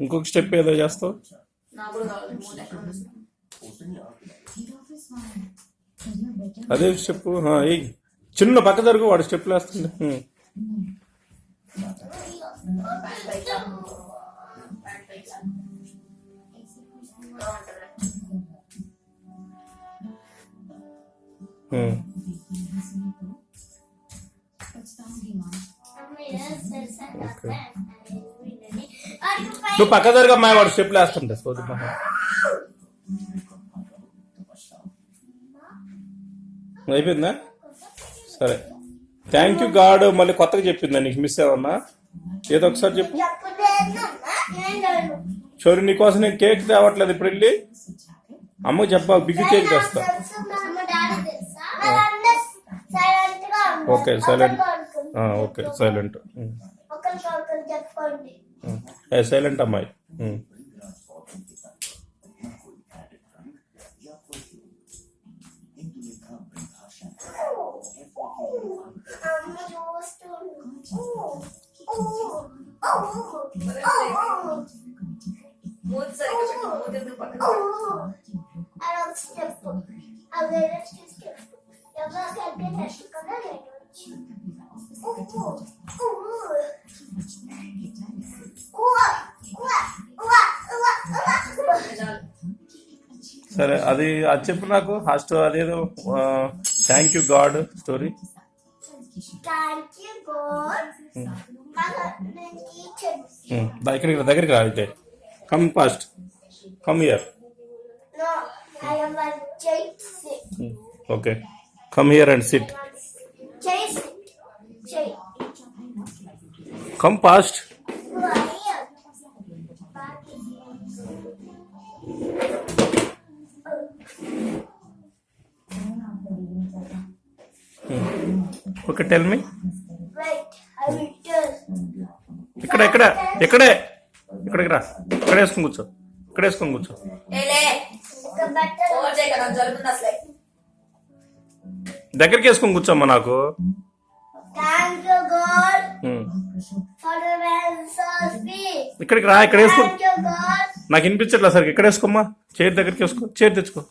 ఇంకొక స్టెప్ ఏదో చేస్తావు. అదే స్టెప్ చిన్న పక్క జరుగు, వాడు స్టెప్లు వేస్తుంది. నువ్వు పక్క జరుగు అమ్మాయి, వాడు స్టెప్లు వేస్తుంటా. అయిపోయిందా? సరే, థ్యాంక్ యూ గాడ్. మళ్ళీ కొత్తగా చెప్పిందా నీకు? మిస్ ఏమన్నా? ఏదో ఒకసారి చెప్పు. చోరీ నీకోసం నేను కేక్ తేవట్లేదు, ఇప్పుడు వెళ్ళి అమ్మకు చెప్పా, బిగ్ కేక్ తెస్తా. Okay silent. Okay silent. Silent అమ్మాయి. సరే, అది చెప్పు నాకు. హాస్టల్ అదేదో థ్యాంక్ యూ గాడ్ స్టోరీ. దగ్గరికి రా. అయితే come fast, come here. Okay, come here and SIT. Come fast. Okay, tell me. ఇక్కడికి రా. ఇక్కడ వేసుకొని కూర్చో. దగ్గరికి వేసుకొని కూర్చోమ్మా. నాకు ఇక్కడికి రా. ఇక్కడ వేసుకో. నాకు వినిపించట్లేదు సరిగ్గా. ఇక్కడ వేసుకోమ్మా. చైర్ దగ్గరికి వేసుకో. చైర్ తెచ్చుకో.